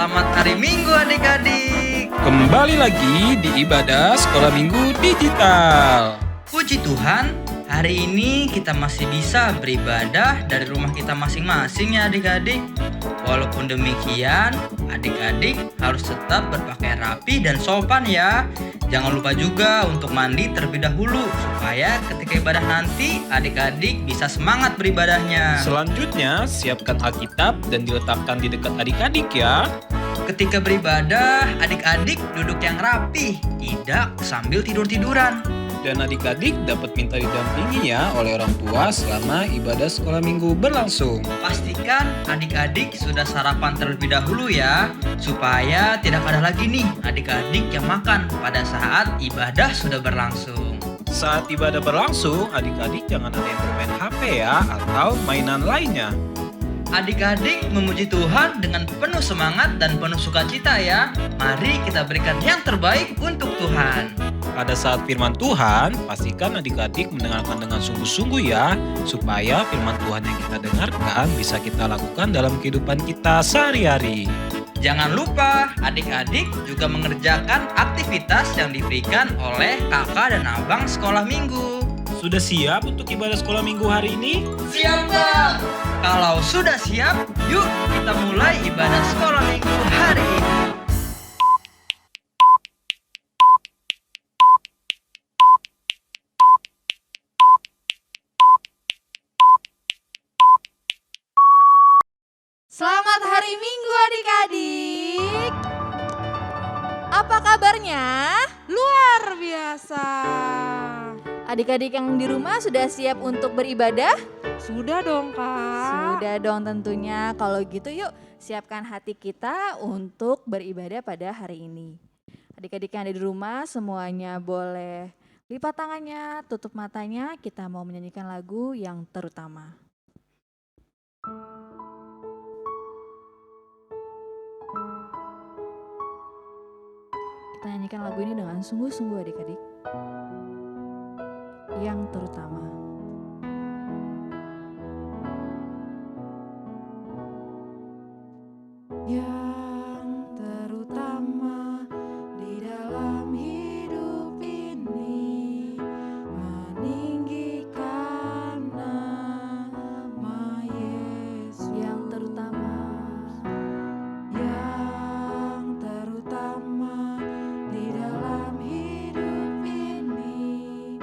Selamat hari Minggu adik-adik. Kembali lagi di ibadah sekolah minggu digital. Puji Tuhan, hari ini kita masih bisa beribadah dari rumah kita masing-masing ya adik-adik. Walaupun demikian, adik-adik harus tetap berpakaian rapi dan sopan ya. Jangan lupa juga untuk mandi terlebih dahulu supaya ketika ibadah nanti adik-adik bisa semangat beribadahnya. Selanjutnya, siapkan Alkitab dan diletakkan di dekat adik-adik ya. Ketika beribadah, adik-adik duduk yang rapi, tidak sambil tidur-tiduran. Dan adik-adik dapat minta didampingi ya oleh orang tua selama ibadah sekolah minggu berlangsung. Pastikan adik-adik sudah sarapan terlebih dahulu ya, supaya tidak ada lagi nih adik-adik yang makan pada saat ibadah sudah berlangsung. Saat ibadah berlangsung, adik-adik jangan ada yang bermain HP ya atau mainan lainnya. Adik-adik memuji Tuhan dengan penuh semangat dan penuh sukacita ya. Mari kita berikan yang terbaik untuk Tuhan. Pada saat firman Tuhan, pastikan adik-adik mendengarkan dengan sungguh-sungguh ya, supaya firman Tuhan yang kita dengarkan bisa kita lakukan dalam kehidupan kita sehari-hari. Jangan lupa adik-adik juga mengerjakan aktivitas yang diberikan oleh kakak dan abang sekolah minggu. Sudah siap untuk ibadah sekolah minggu hari ini? Siap Kak! Kalau sudah siap, yuk kita mulai ibadah sekolah minggu hari ini. Selamat hari Minggu adik-adik. Apa kabarnya? Luar biasa. Adik-adik yang di rumah sudah siap untuk beribadah? Sudah dong Kak. Sudah dong tentunya. Kalau gitu yuk siapkan hati kita untuk beribadah pada hari ini. Adik-adik yang ada di rumah semuanya boleh lipat tangannya, tutup matanya. Kita mau menyanyikan lagu yang terutama. Kita nyanyikan lagu ini dengan sungguh-sungguh adik-adik. Yang terutama. Yang terutama di dalam hidup ini meninggikan nama Yesus. Yang terutama. Yang terutama di dalam hidup ini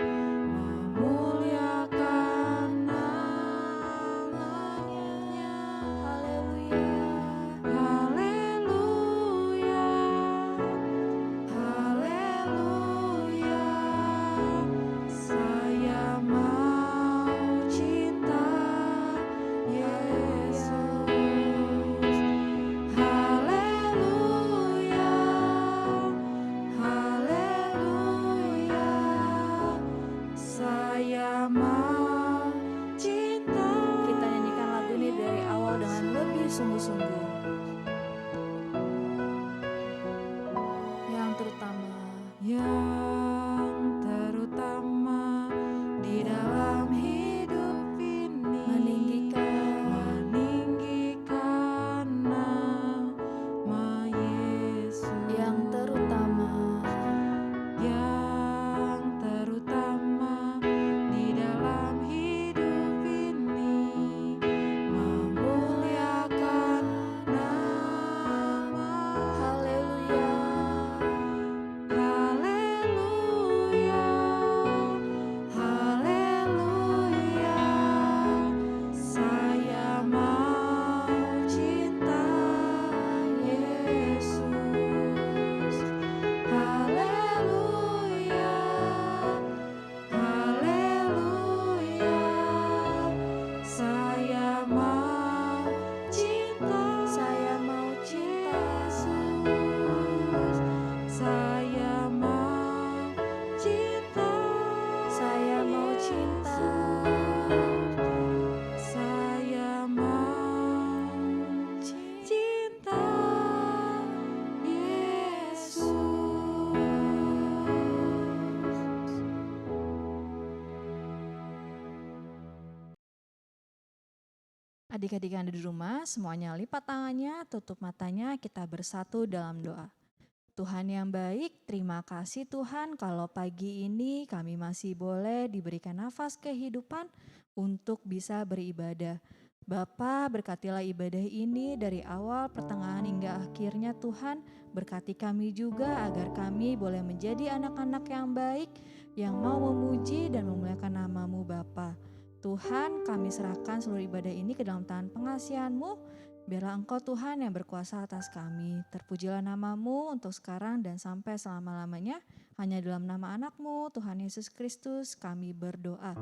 memuliakan namanya. Haleluya. Haleluya. Haleluya. Saya mau cinta Yesus. Haleluya. Haleluya. Saya mau cinta. Kita nyanyikan lagu ini dari awal dengan lebih sungguh-sungguh. Yang terutama. Yang terutama di dalam hidup ini meninggikan nama Yesus. Yang terutama. Yang terutama di dalam hidup ini memuliakan Adik-adik yang ada di rumah, semuanya lipat tangannya, tutup matanya, kita bersatu dalam doa. Tuhan yang baik, terima kasih Tuhan kalau pagi ini kami masih boleh diberikan nafas kehidupan untuk bisa beribadah. Bapa, berkatilah ibadah ini dari awal, pertengahan hingga akhirnya Tuhan. Berkati kami juga agar kami boleh menjadi anak-anak yang baik, yang mau memuji dan memuliakan nama-Mu Bapa. Tuhan, kami serahkan seluruh ibadah ini ke dalam tangan pengasihan-Mu. Biarlah Engkau Tuhan yang berkuasa atas kami. Terpujilah nama-Mu untuk sekarang dan sampai selama-lamanya. Hanya dalam nama anak-Mu, Tuhan Yesus Kristus, kami berdoa.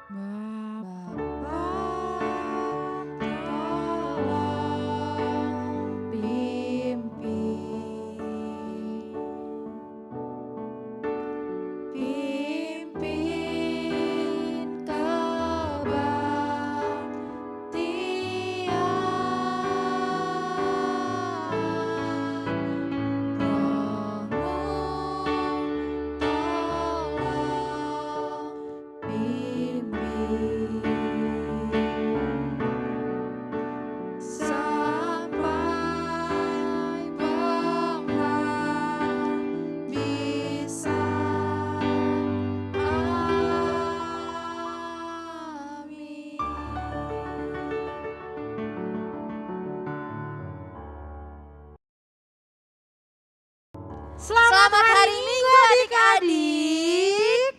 Bapa, tolong pimpin kebaktian Roh-Mu, tolong pimpin sampai penghabisan. Amin. Selamat hari Minggu adik-adik.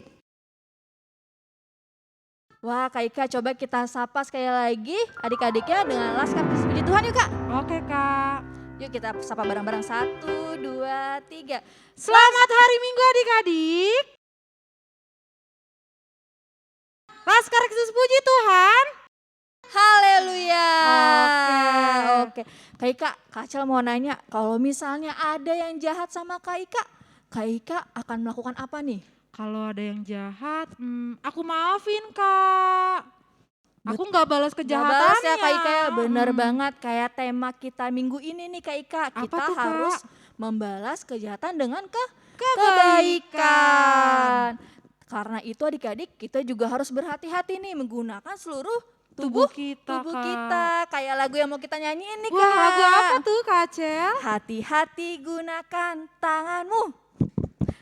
Wah, Kak Ika, coba kita sapa sekali lagi adik-adiknya dengan Laskar Kristus Puji Tuhan yuk Kak. Oke Kak. Yuk kita sapa bareng-bareng 1, 2, 3. Selamat hari Minggu adik-adik. Laskar Kristus Puji Tuhan. Haleluya. Oke. Kak Ika, Kak Acel mau nanya, kalau misalnya ada yang jahat sama Kak Ika akan melakukan apa nih? Kalau ada yang jahat, aku maafin Kak. Aku nggak balas Gak kejahatannya. balas ya Kak Ika ya, bener banget kayak tema kita minggu ini nih Kak Ika. Apa Kita tuh, Kak? harus membalas kejahatan dengan kebaikan. Karena itu adik-adik kita juga harus berhati-hati nih menggunakan seluruh tubuh kita, Kak. kita. Kayak lagu yang mau kita nyanyiin nih Kak. Wah, lagu apa tuh Kak Acel? Hati-hati gunakan tanganmu.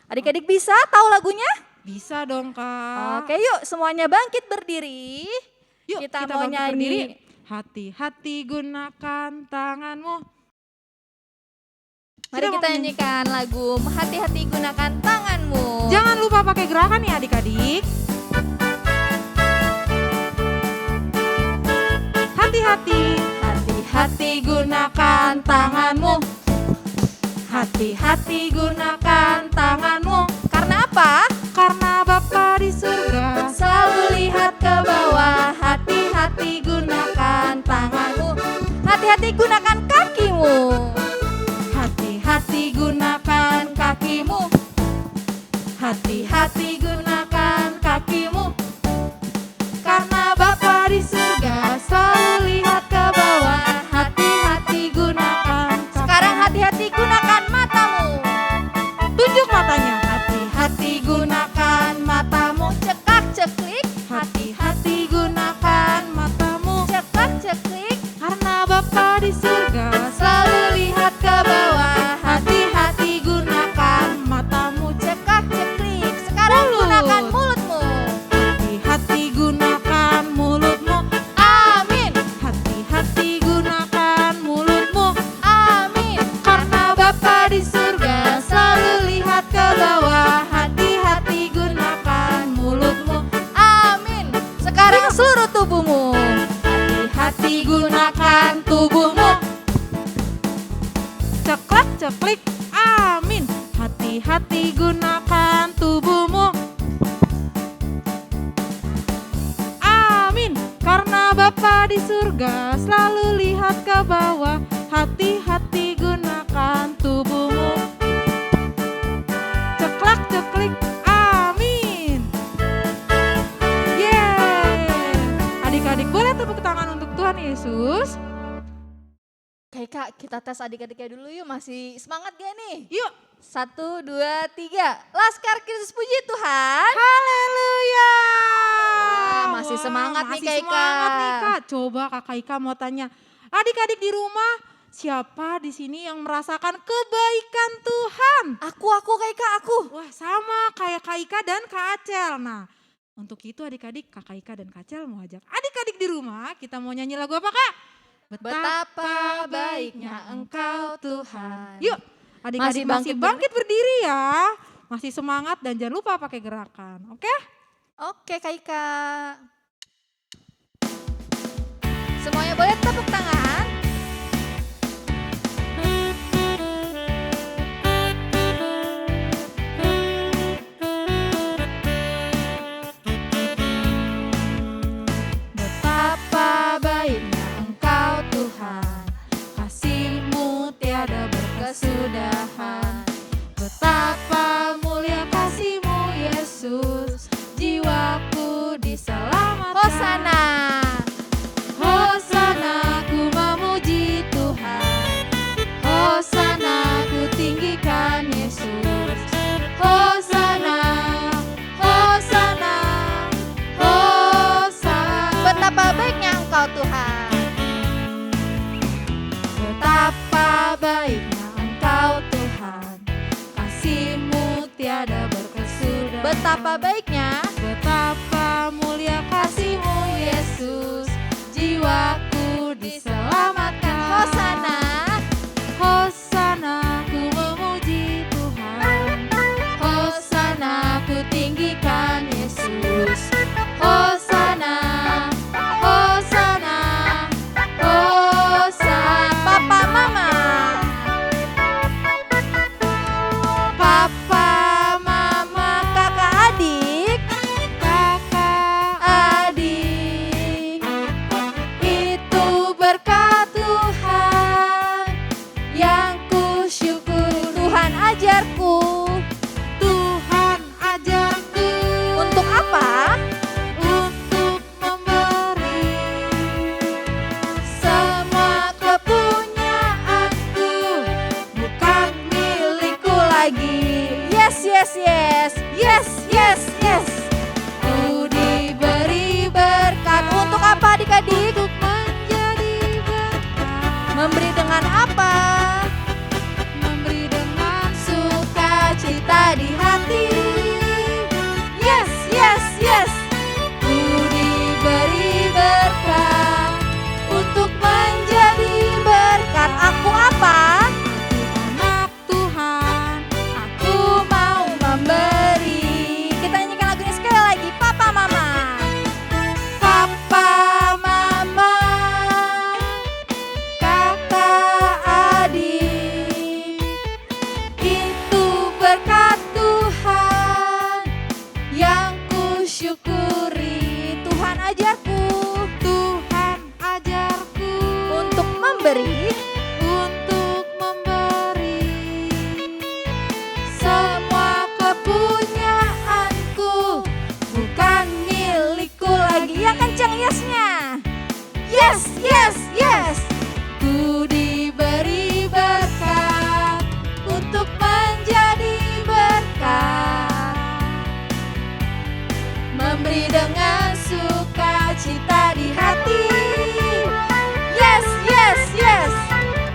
Adik-adik bisa tahu lagunya? Bisa dong Kak. Oke yuk semuanya bangkit berdiri. Yuk kita mau bangkit nyanyi. berdiri. Hati-hati gunakan tanganmu. Mari Sudah kita mau- nyanyikan lagu Hati-hati gunakan tanganmu. Jangan lupa pakai gerakan ya adik-adik. Hati-hati. Hati-hati gunakan tanganmu. Hati-hati gunakan tanganmu. Karena apa? Karena Bapa di surga. Selalu lihat ke bawah. Hati-hati gunakan tanganmu. Hati-hati gunakan kakimu. Hati-hati gunakan kakimu. Hati-hati gunakan kakimu. Karena Bapa di surga selalu lihat ke bawah. Hati-hati gunakan. Sekarang hati-hati gunakan matamu. Tunjuk matanya. Hati-hati gunakan matamu. Cekak-ceklik. Hati-hati gunakan Matamu. cekak-ceklik. Karena Bapa di surga. Selalu lihat ke bawah. Hati-hati gunakan Matamu. cekak-ceklik. Sekarang Mulut. gunakan mulutmu. Hati-hati gunakan mulutmu. Amin. Hati-hati gunakan mulutmu. Amin. Karena Bapa di surga selalu lihat ke bawah. Hati-hati gunakan mulutmu. Amin. Sekarang seluruh tubuhmu. Hati-hati gunakan tubuhmu. Ceklek ceklik. Amin. Hati-hati gunakan tubuhmu. Amin. Karena Bapa di surga selalu lihat ke bawah. Hati-hati gunakan tubuhmu. Ceklak ceklik. Amin. Yeay. Adik-adik boleh tepuk tangan untuk Tuhan Yesus. Oke Kak, kita tes adik-adiknya dulu yuk. Masih semangat gak nih? Yuk. 1, 2, 3. Laskar Kristus puji Tuhan. Haleluya. Masih Masih semangat nih, masih Kak Ika. semangat nih Kak. Coba Kakak Ika mau tanya, adik-adik di rumah, siapa di sini yang merasakan kebaikan Tuhan? Aku Kak Ika, aku. Wah sama kayak Kak Ika dan Kak Acel. Nah untuk itu adik-adik Kakak Ika dan Kak Acel mau ajak adik-adik di rumah, kita mau nyanyi lagu apa Kak? Betapa baiknya Engkau Tuhan. Yuk adik-adik masih bangkit berdiri ya. Masih semangat dan jangan lupa pakai gerakan, oke? Oke Kak Ika. Semuanya boleh tepuk tangan. Betapa baiknya Engkau Tuhan, kasih-Mu tiada berkesudahan. Betapa mulia kasih-Mu Yesus, jiwaku diselamatkan. Hosana, Hosana ku memuji Tuhan, Hosana ku tinggikan Yesus. Hosana, Hosana, Hosana. Betapa baiknya Engkau Tuhan. Betapa baiknya Engkau Tuhan, kasih-Mu tiada berkesudahan. Betapa baiknya, betapa mulia kasih-Mu Yesus, jiwaku diselamatkan. Hosana, Hosana ku memuji Tuhan, Hosana ku tinggikan Yesus. Hosana, Hosana, Hosana. Papa Mama, Papa Mama, kakak adik, itu berkat Tuhan yang ku syukuri. Tuhan ajarku, Tuhan ajarku. Untuk apa? Untuk memberi semua kepunyaanku, bukan milikku lagi. Yes, yes, yes, yes, yes, yes. Ku diberi berkat. Untuk apa adik-adik? Untuk menjadi berkat. Memberi dengan apa? Memberi dengan sukacita di hati. Yes, yes, yes. Ku diberi berkat untuk menjadi berkat. Aku apa? Anak Tuhan, aku mau memberi. Kita nyanyikan lagunya sekali lagi. Papa Mama, Papa Mama, kakak adik, itu berkat Tuhan yang ku syukuri. Tuhan ajarku, Tuhan ajarku untuk memberi, untuk memberi semua kepunyaanku, bukan milikku lagi. Yang kencang yesnya. Yes, yes, yes. Ku diberi berkat untuk menjadi berkat, memberi dengan sukacita di hati. Yes, yes, yes.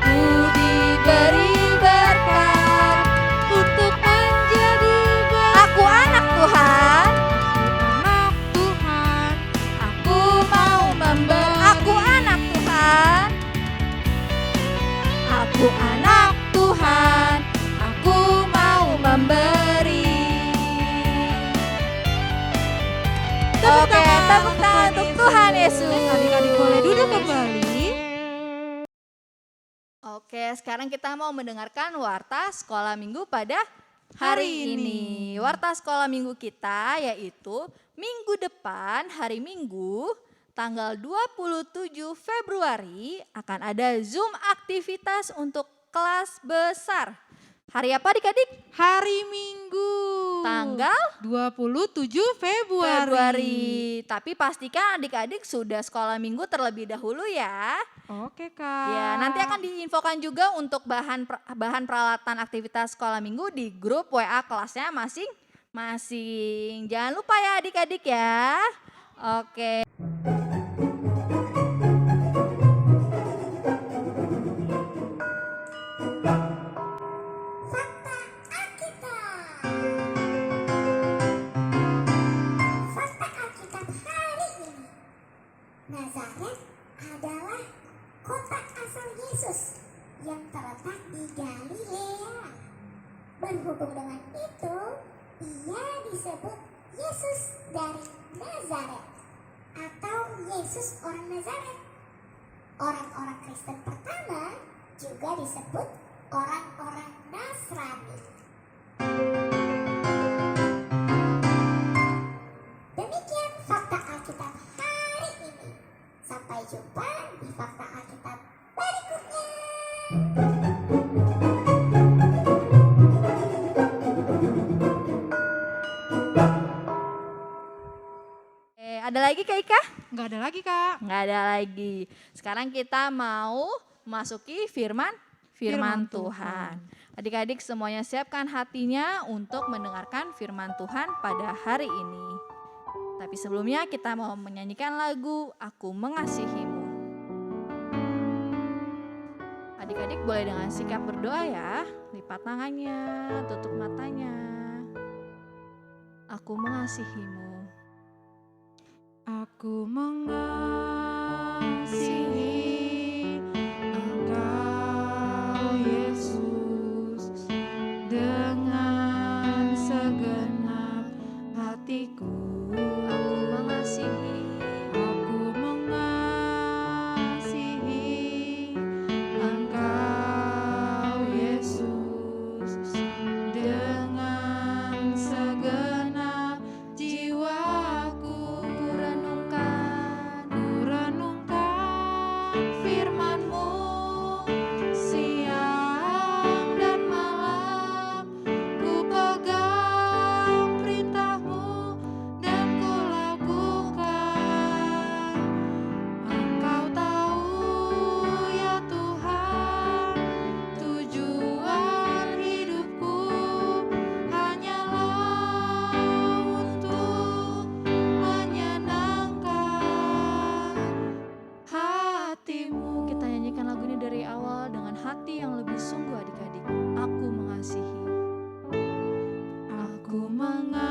Ku diberi berkat untuk menjadi berkat. Aku anak Tuhan, anak Tuhan, aku mau memberi. Aku anak Tuhan, aku anak Tuhan, aku mau memberi. Oke, tepuk tangan untuk Tuhan Yesus. Adik-adik boleh duduk kembali. Oke, sekarang kita mau mendengarkan warta sekolah minggu pada hari ini. Warta sekolah minggu kita yaitu minggu depan hari Minggu tanggal 27 Februari akan ada Zoom aktivitas untuk kelas besar. Hari apa adik-adik? Hari Minggu. Tanggal 27 Februari. Februari. Tapi pastikan adik-adik sudah sekolah minggu terlebih dahulu ya. Oke Kak. Ya, nanti akan diinfokan juga untuk bahan peralatan aktivitas sekolah minggu di grup WA kelasnya masing-masing. Jangan lupa ya adik-adik ya. Oke. Fakta Alkitab. Fakta Alkitab hari ini. Nazaret adalah kota asal Yesus yang terletak di Galilea. Berhubung dengan itu, ia disebut Yesus dari Nazaret atau Yesus orang Nazaret. Orang-orang Kristen pertama juga disebut orang-orang Nasrani. Demikian fakta Alkitab hari ini. Sampai jumpa di fakta Alkitab berikutnya. Ada lagi Kak Ika? Nggak ada lagi Kak. Nggak ada lagi. Sekarang kita mau masuki firman Firman Tuhan. Adik-adik semuanya siapkan hatinya untuk mendengarkan firman Tuhan pada hari ini. Tapi sebelumnya kita mau menyanyikan lagu Aku Mengasihimu. Adik-adik boleh dengan sikap berdoa ya. Lipat tangannya, tutup matanya. Aku mengasihimu. Aku mengasihi Engkau Yesus dengan segenap hatiku. Aku mengasihi. Aku mengasihi Engkau Yesus dengan segenap jiwaku. Kurenungkan firman-Mu siang dan malam. Ku pegang perintah-Mu dan ku lakukan. Engkau tahu ya Tuhan, tujuan hidupku hanyalah untuk menyenangkan hati-Mu. Kita nyanyikan lagu ini dari awal dengan hati yang lebih sungguh adik-adik. Aku mengasihi. Aku mengasihi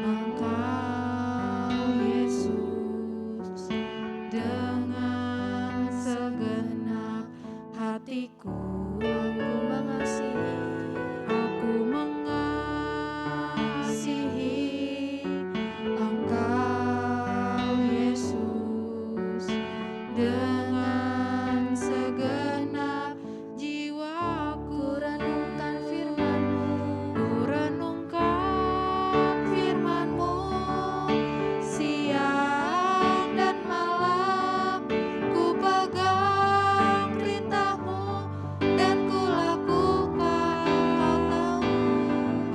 Engkau Yesus dengan segenap hatiku. Aku mengasihi. Aku mengasihi Engkau Yesus dengan segenap jiwaku. Kurenungkan firman-Mu. Kurenungkan firman-Mu siang dan malam. Ku pegang perintah-Mu dan ku lakukan.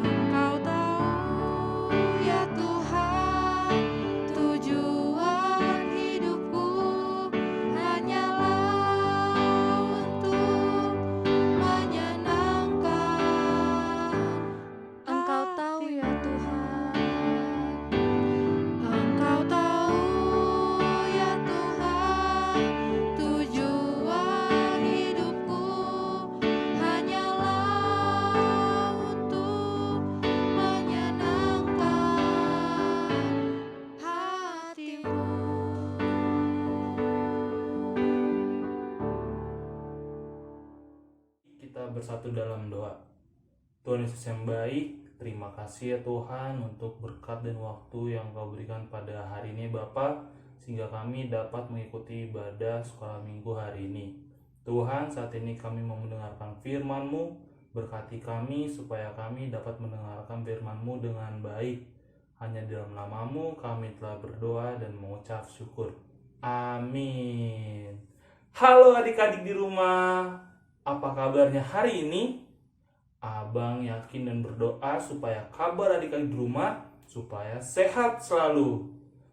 Engkau tahu ya Tuhan, tujuan hidupku hanyalah untuk menyenangkan. Engkau tahu ya Tuhan. Engkau tahu ya Tuhan, tujuan hidupku hanyalah untuk menyenangkan hati-Mu. Kita bersatu dalam doa. Tuhan Yesus yang baik, terima kasih ya Tuhan untuk berkat dan waktu yang Kau berikan pada hari ini Bapa, sehingga kami dapat mengikuti ibadah sekolah minggu hari ini. Tuhan, saat ini kami mau mendengarkan firman-Mu, berkati kami supaya kami dapat mendengarkan firman-Mu dengan baik. Hanya di dalam nama-Mu kami telah berdoa dan mengucap syukur. Amin. Halo adik-adik di rumah, apa kabarnya hari ini? Abang yakin dan berdoa supaya kabar adik-adik di rumah supaya sehat selalu.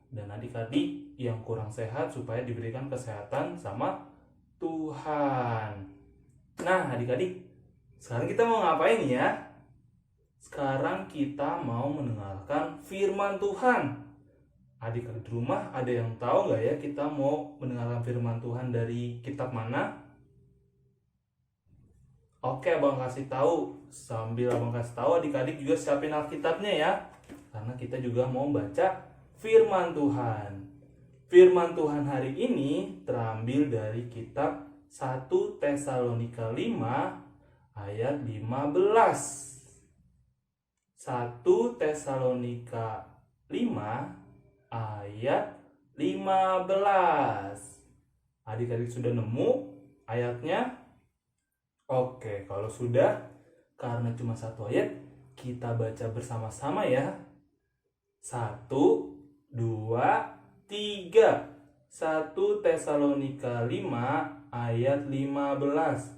Dan adik-adik yang kurang sehat supaya diberikan kesehatan sama Tuhan. Nah adik-adik, sekarang kita mau ngapain ya? Sekarang kita mau mendengarkan firman Tuhan. Adik-adik di rumah ada yang tahu nggak ya kita mau mendengarkan firman Tuhan dari kitab mana? Oke, abang kasih tahu. Sambil abang kasih tahu, adik-adik juga siapin Alkitabnya ya. Karena kita juga mau baca firman Tuhan. Firman Tuhan hari ini terambil dari kitab 1 Tesalonika 5 ayat 15. 1 Tesalonika 5 ayat 15. Adik-adik sudah nemu ayatnya? Oke, kalau sudah, karena cuma satu ayat, kita baca bersama-sama ya. 1, 2, 3. 1 Tesalonika 5 ayat 15.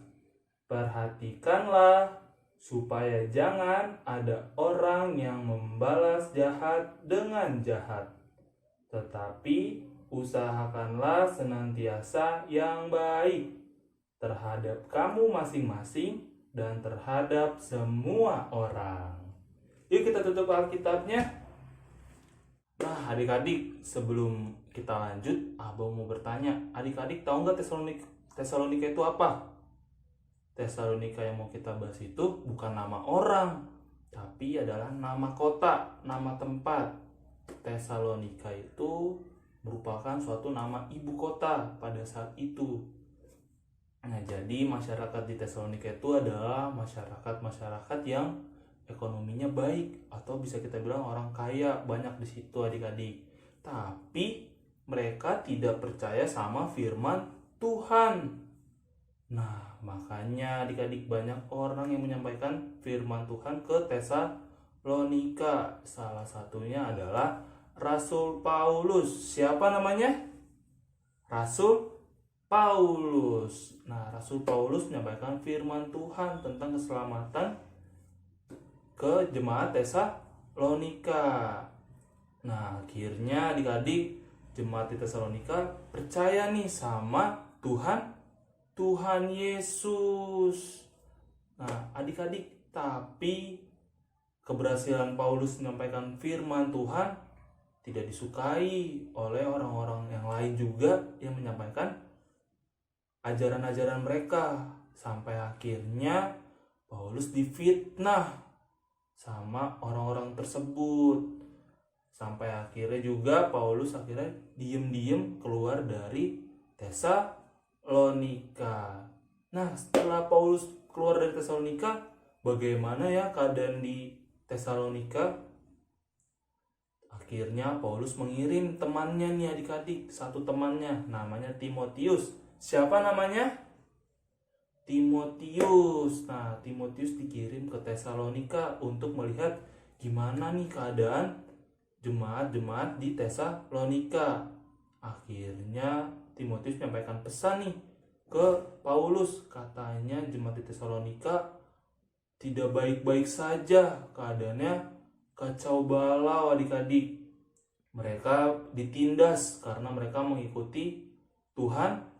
Perhatikanlah supaya jangan ada orang yang membalas jahat dengan jahat. Tetapi usahakanlah senantiasa yang baik terhadap kamu masing-masing dan terhadap semua orang. Yuk kita tutup Alkitabnya. Nah, adik-adik, sebelum kita lanjut, abang mau bertanya, adik-adik tahu nggak Tesalonika itu apa? Tesalonika yang mau kita bahas itu bukan nama orang, tapi adalah nama kota, nama tempat. Tesalonika itu merupakan suatu nama ibu kota pada saat itu. Nah, jadi masyarakat di Tesalonika itu adalah masyarakat yang ekonominya baik, atau bisa kita bilang orang kaya, banyak di situ adik-adik. Tapi mereka tidak percaya sama firman Tuhan. Nah, makanya adik-adik banyak orang yang menyampaikan firman Tuhan ke Tesalonika. Salah satunya adalah Rasul Paulus. Siapa namanya? Rasul Paulus. Nah, Rasul Paulus menyampaikan firman Tuhan tentang keselamatan ke jemaat Tesalonika. Nah, akhirnya adik-adik jemaat di Tesalonika percaya nih sama Tuhan Yesus. Nah, adik-adik, tapi keberhasilan Paulus menyampaikan firman Tuhan tidak disukai oleh orang-orang yang lain juga yang menyampaikan ajaran-ajaran mereka. Sampai akhirnya Paulus difitnah sama orang-orang tersebut. Sampai akhirnya juga Paulus diem-diem keluar dari Tesalonika. Nah, setelah Paulus keluar dari Tesalonika, bagaimana ya keadaan di Tesalonika? Akhirnya Paulus mengirim temannya nih adik-adik, satu temannya namanya Timotius. Siapa namanya? Timotius. Nah, Timotius dikirim ke Tesalonika untuk melihat gimana nih keadaan jemaat-jemaat di Tesalonika. Akhirnya Timotius menyampaikan pesan nih ke Paulus. Katanya jemaat di Tesalonika tidak baik-baik saja, keadaannya kacau balau adik-adik. Mereka ditindas karena mereka mengikuti Tuhan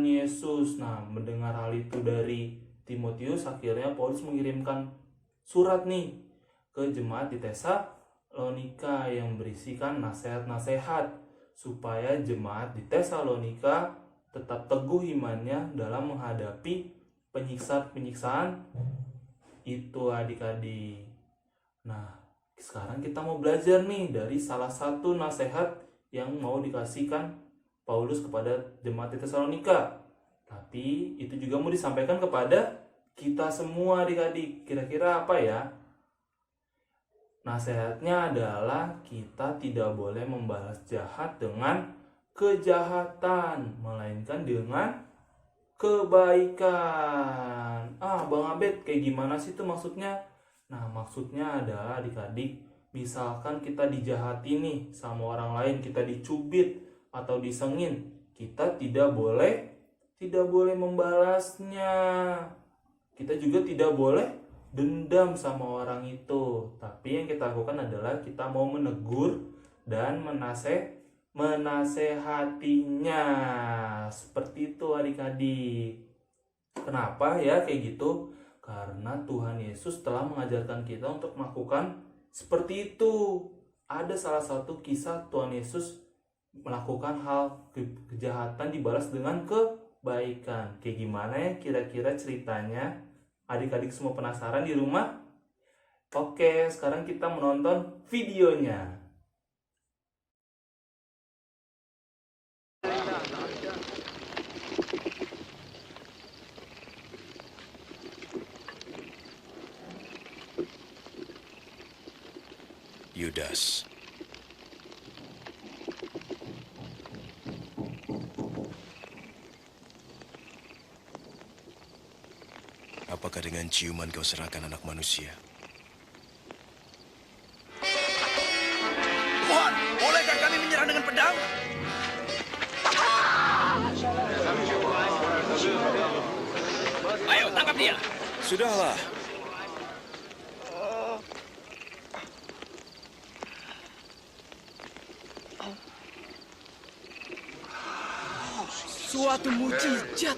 Yesus. Nah, mendengar hal itu dari Timotius, akhirnya Paulus mengirimkan surat nih ke jemaat di Tesalonika yang berisikan nasihat-nasihat supaya jemaat di Tesalonika tetap teguh imannya dalam menghadapi penyiksaan itu adik-adik. Nah, sekarang kita mau belajar nih dari salah satu nasihat yang mau dikasihkan Paulus kepada jemaat di Tesalonika. Tapi itu juga mau disampaikan kepada kita semua adik-adik. Kira-kira apa ya? Nasihatnya adalah kita tidak boleh membalas jahat dengan kejahatan, melainkan dengan kebaikan. Bang Abed, kayak gimana sih itu maksudnya? Nah, maksudnya adalah adik-adik, misalkan kita dijahati nih sama orang lain, kita dicubit atau disengin, kita tidak boleh membalasnya. Kita juga tidak boleh dendam sama orang itu. Tapi yang kita lakukan adalah kita mau menegur dan menasehatinya. Seperti itu adik-adik. Kenapa ya kayak gitu? Karena Tuhan Yesus telah mengajarkan kita untuk melakukan seperti itu. ada salah satu kisah Tuhan Yesus melakukan hal kejahatan dibalas dengan kebaikan. Kayak gimana ya kira-kira ceritanya? Adik-adik semua penasaran di rumah? Oke, sekarang kita menonton videonya. Yudas. Apakah dengan ciuman kau serahkan anak manusia? Tuhan, bolehkah kami menyerang dengan pedang? Ayo, tangkap dia. Sudahlah. Suatu mukjizat.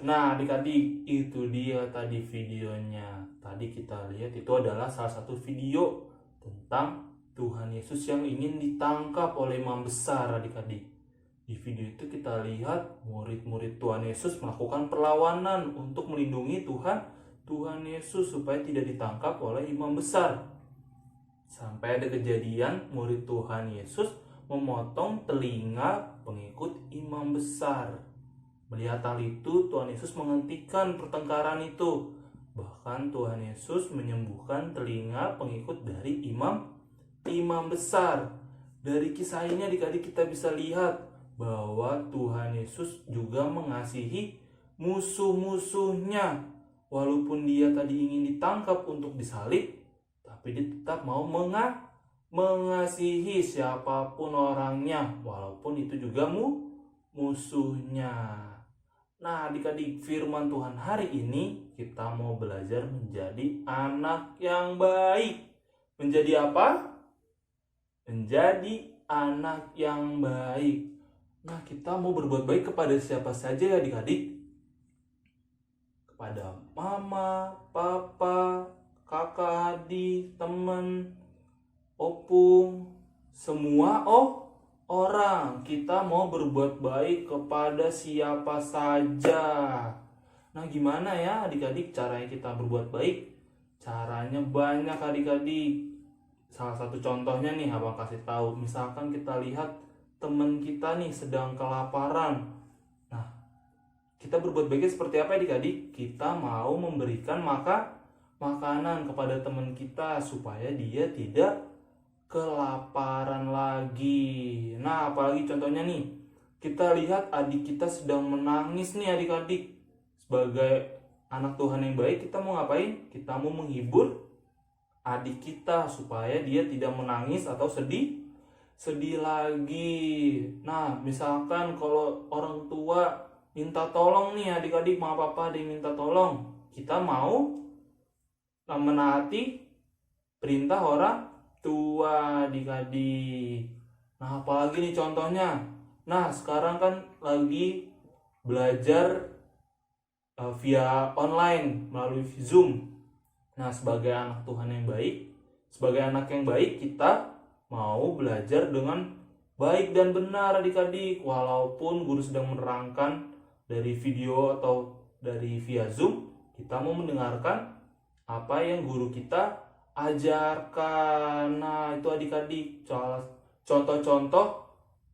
Nah, adik-adik, itu dia tadi videonya. Tadi kita lihat itu adalah salah satu video tentang Tuhan Yesus yang ingin ditangkap oleh imam besar, adik-adik. Di video itu kita lihat murid-murid Tuhan Yesus melakukan perlawanan untuk melindungi Tuhan Yesus supaya tidak ditangkap oleh imam besar. Sampai ada kejadian murid Tuhan Yesus memotong telinga pengikut imam besar. Melihat hal itu, Tuhan Yesus menghentikan pertengkaran itu. Bahkan Tuhan Yesus menyembuhkan telinga pengikut dari imam besar. Dari kisah ini adik-adik kita bisa lihat bahwa Tuhan Yesus juga mengasihi musuh-musuhnya. Walaupun dia tadi ingin ditangkap untuk disalib, tapi dia tetap mau mengasihi siapapun orangnya, walaupun itu juga musuhnya. Nah, adik-adik, firman Tuhan hari ini kita mau belajar menjadi anak yang baik. Menjadi apa? Menjadi anak yang baik. Nah, kita mau berbuat baik kepada siapa saja ya adik-adik? Kepada mama, papa, kakak, adik, teman, opung, semua orang. Kita mau berbuat baik kepada siapa saja. Nah, gimana ya adik-adik caranya kita berbuat baik? Caranya banyak adik-adik. Salah satu contohnya nih abang kasih tahu. Misalkan kita lihat teman kita nih sedang kelaparan. Nah, kita berbuat baiknya seperti apa adik-adik? Kita mau memberikan makanan kepada teman kita supaya dia tidak kelaparan lagi. Nah, apalagi contohnya nih, kita lihat adik kita sedang menangis nih adik-adik. Sebagai anak Tuhan yang baik, kita mau ngapain? Kita mau menghibur adik kita supaya dia tidak menangis atau sedih lagi. Nah, misalkan kalau orang tua minta tolong nih adik-adik, mama papa ada yang minta tolong, kita mau menaati perintah orang tua adik-adik. Nah, apalagi nih contohnya. Nah, sekarang kan lagi belajar via online melalui Zoom. Nah, sebagai anak Tuhan yang baik, sebagai anak yang baik, kita mau belajar dengan baik dan benar adik-adik. Walaupun guru sedang menerangkan dari video atau dari via Zoom, kita mau mendengarkan apa yang guru kita ajarkan. Nah, itu adik-adik contoh-contoh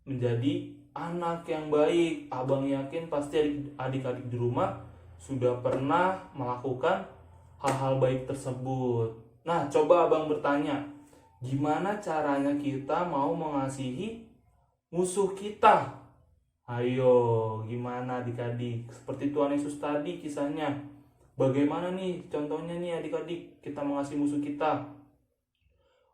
menjadi anak yang baik. Abang yakin pasti adik-adik di rumah sudah pernah melakukan hal-hal baik tersebut. Nah, coba abang bertanya, gimana caranya kita mau mengasihi musuh kita? Ayo, gimana adik-adik? Seperti Tuhan Yesus tadi kisahnya. Bagaimana nih contohnya nih adik-adik kita mengasihi musuh kita?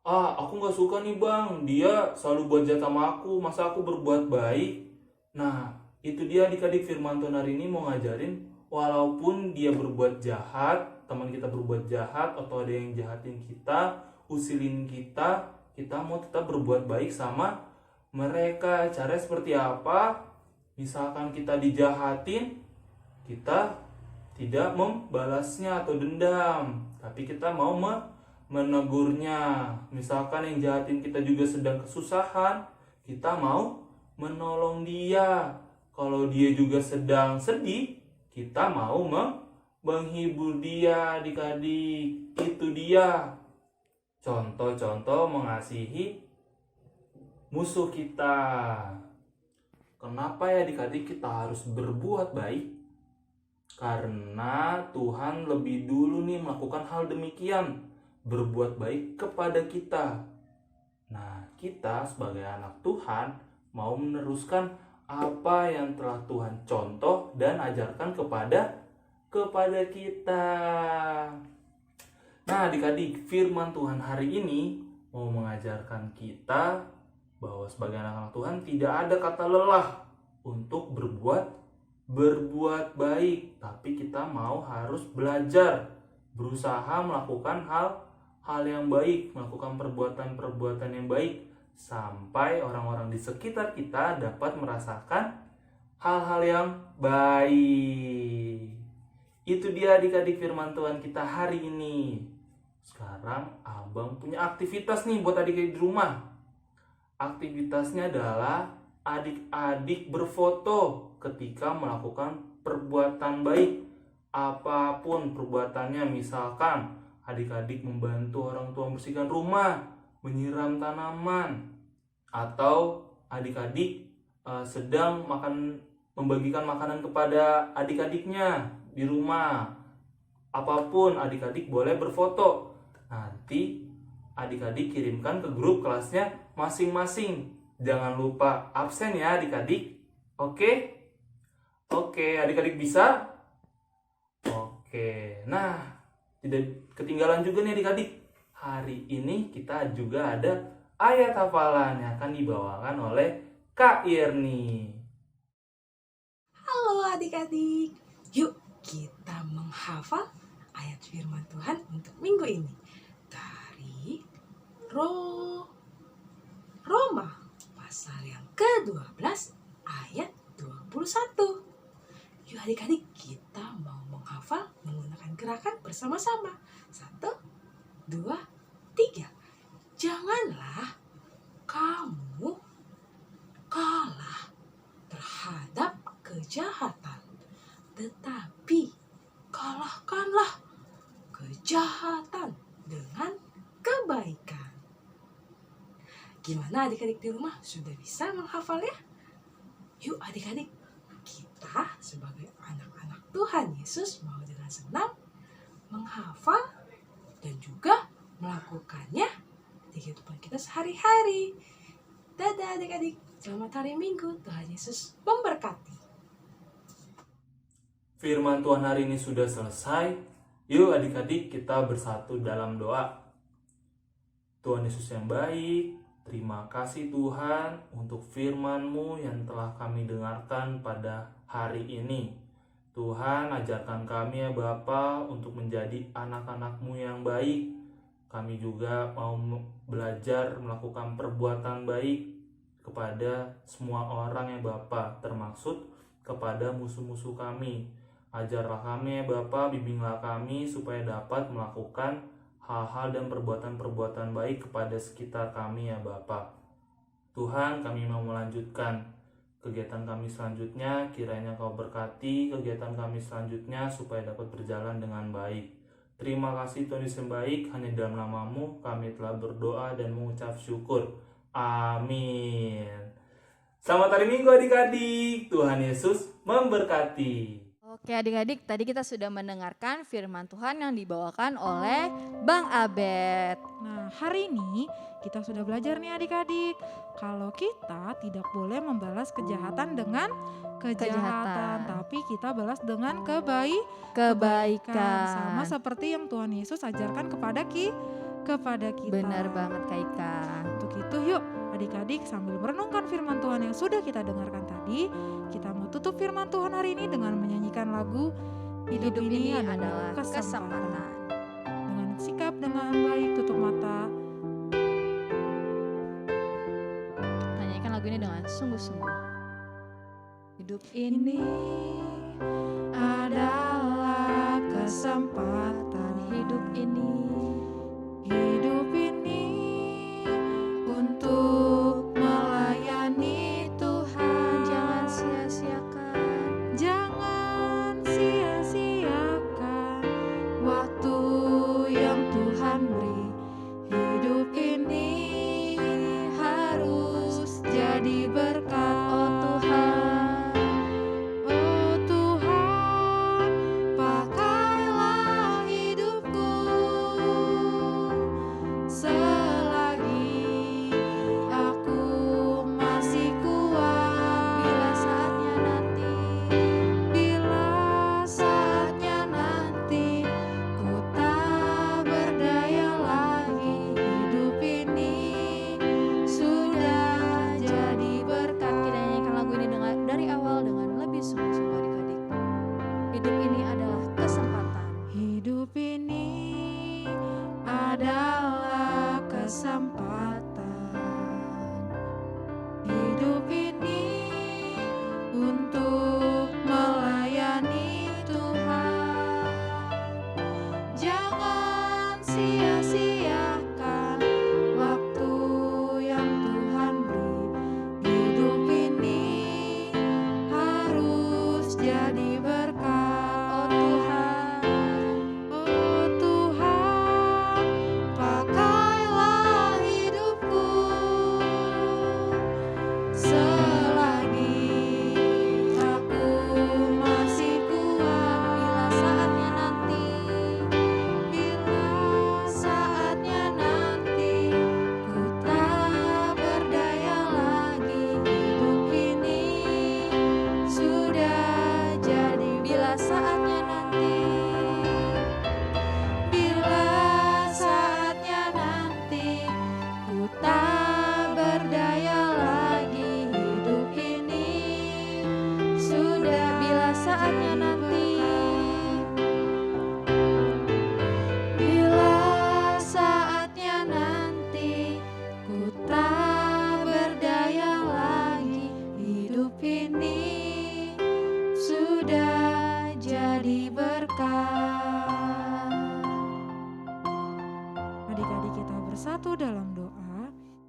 Aku gak suka nih bang, dia selalu buat jahat sama aku, masa aku berbuat baik? Nah, itu dia adik-adik firman Tuhan hari ini mau ngajarin, walaupun dia berbuat jahat, teman kita berbuat jahat, atau ada yang jahatin kita, usilin kita mau tetap berbuat baik sama mereka. Caranya seperti apa? Misalkan kita dijahatin, kita tidak membalasnya atau dendam, tapi kita mau menegurnya. Misalkan yang jahatin kita juga sedang kesusahan, kita mau menolong dia. Kalau dia juga sedang sedih, kita mau menghibur dia, adik-adik. Itu dia contoh-contoh mengasihi musuh kita. Kenapa ya adik-adik kita harus berbuat baik? Karena Tuhan lebih dulu nih melakukan hal demikian, berbuat baik kepada kita. Nah, kita sebagai anak Tuhan mau meneruskan apa yang telah Tuhan contoh dan ajarkan kepada kita. Nah, adik-adik, firman Tuhan hari ini mau mengajarkan kita bahwa sebagai anak-anak Tuhan tidak ada kata lelah untuk berbuat baik, tapi kita harus belajar, berusaha melakukan hal yang baik, melakukan perbuatan yang baik, sampai orang-orang di sekitar kita dapat merasakan hal-hal yang baik. Itu dia adik-adik firman Tuhan kita hari ini. Sekarang abang punya aktivitas nih buat adik-adik di rumah. Aktivitasnya adalah adik-adik berfoto ketika melakukan perbuatan baik. Apapun perbuatannya, misalkan adik-adik membantu orang tua membersihkan rumah, menyiram tanaman, atau adik-adik sedang membagikan makanan kepada adik-adiknya di rumah. Apapun, adik-adik boleh berfoto. Nanti adik-adik kirimkan ke grup kelasnya masing-masing. Jangan lupa absen ya adik-adik. Oke? Oke, adik-adik bisa? Oke. Nah, tidak ketinggalan juga nih adik-adik. Hari ini kita juga ada ayat hafalan yang akan dibawakan oleh Kak Irni. Halo adik-adik, yuk kita menghafal ayat firman Tuhan untuk minggu ini dari Roma pasal yang ke-12 ayat 21. Yuk adik-adik, kita mau menghafal menggunakan gerakan bersama-sama. 1, 2, 3. Janganlah kamu kalah terhadap kejahatan, tetapi kalahkanlah kejahatan dengan kebaikan. Gimana adik-adik di rumah? Sudah bisa menghafalnya? Yuk adik-adik, kita sebagai anak-anak Tuhan Yesus mau dengan senang menghafal dan juga melakukannya di kehidupan kita sehari-hari. Dadah adik-adik, selamat hari Minggu, Tuhan Yesus memberkati. Firman Tuhan hari ini sudah selesai. Yuk adik-adik kita bersatu dalam doa. Tuhan Yesus yang baik, terima kasih Tuhan untuk firman-Mu yang telah kami dengarkan pada hari ini. Tuhan, ajarkan kami ya Bapa untuk menjadi anak-anak-Mu yang baik. Kami juga mau belajar melakukan perbuatan baik kepada semua orang ya Bapa, termaksud kepada musuh-musuh kami. Ajarlah kami ya Bapa, bimbinglah kami supaya dapat melakukan hal-hal dan perbuatan-perbuatan baik kepada sekitar kami ya Bapa. Tuhan, kami mau melanjutkan kegiatan kami selanjutnya. Kiranya Kau berkati kegiatan kami selanjutnya supaya dapat berjalan dengan baik. Terima kasih Tuhan Yesus yang baik, hanya dalam nama-Mu kami telah berdoa dan mengucap syukur. Amin. Selamat hari Minggu adik-adik. Tuhan Yesus memberkati. Oke adik-adik, tadi kita sudah mendengarkan firman Tuhan yang dibawakan oleh Bang Abed. Nah, hari ini kita sudah belajar nih adik-adik, kalau kita tidak boleh membalas kejahatan dengan kejahatan, tapi kita balas dengan kebaikan. Sama seperti yang Tuhan Yesus ajarkan kepada kita. Benar banget Kak Ika. Untuk itu yuk adik-adik sambil merenungkan firman Tuhan yang sudah kita dengarkan tadi, kita mau tutup firman Tuhan hari ini dengan menyanyikan lagu Hidup ini adalah kesempatan. Dengan sikap dengan baik, tutup mata. Nyanyikan lagu ini dengan sungguh-sungguh. Hidup ini adalah kesempatan hidup ini untuk melayani Tuhan. jangan sia-siakan Jangan sia-siakan waktu yang Tuhan beri. Hidup ini harus jadi berkat. oh Tuhan. Oh Tuhan, pakailah hidupku selagi aku masih kuat. Bila saatnya nanti Bila saatnya nanti ku tak berdaya lagi, hidup ini sudah jadi berkat. kita nyanyikan lagu ini dari awal dengan lebih sungguh-sungguh adik-adik. Hidup ini adalah kesempatan. Hidup ini adalah kesempatan. Hidup ini untuk melayani Tuhan. Jangan sia-siakan waktu yang Tuhan beri. Hidup ini harus jadi berkat. Oh Tuhan, Oh Tuhan, pakailah hidupku selagi aku masih kuat. bila saatnya nanti Bila saatnya nanti ku tak berdaya lagi, hidup ini sudah jadi. bila saatnya nanti Bila saatnya nanti ku tak berdaya lagi, hidup ini sudah. bila saatnya nanti Bila saatnya nanti ku tak berdaya lagi, hidup ini sudah jadi berkat. Adik-adik kita bersatu dalam doa.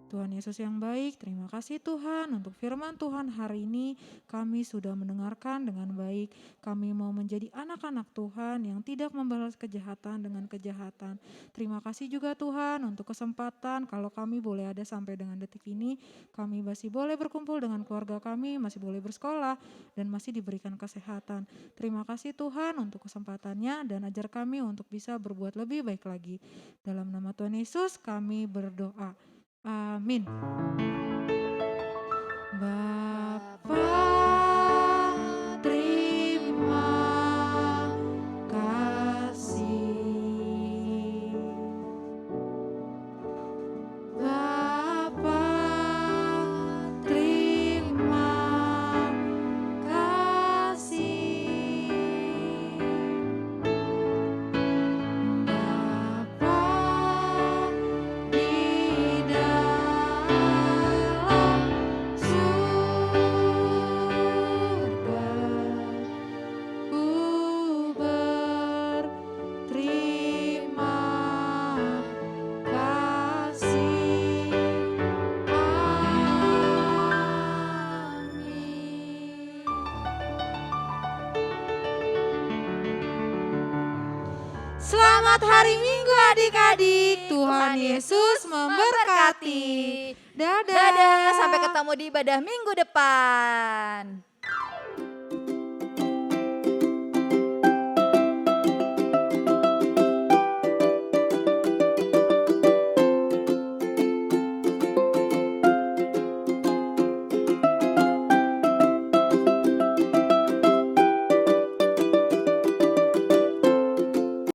Tuhan Yesus yang baik, terima kasih Tuhan untuk firman Tuhan hari ini. Kami sudah mendengarkan dengan baik. Kami mau menjadi anak-anak Tuhan yang tidak membalas kejahatan dengan kejahatan. Terima kasih juga Tuhan untuk kesempatan kalau kami boleh ada sampai dengan detik ini. Kami masih boleh berkumpul dengan keluarga kami, masih boleh bersekolah, dan masih diberikan kesehatan. Terima kasih Tuhan untuk kesempatannya dan ajar kami untuk bisa berbuat lebih baik lagi. Dalam nama Tuhan Yesus kami berdoa. Amin. Bapa, terima kasih. Bapa, terima kasih. Bapa di dalam surga, ku berterima kasih. Amin. Selamat hari Minggu adik-adik. Tuhan Yesus memberkati. Dadah. dadah, sampai ketemu di ibadah minggu depan.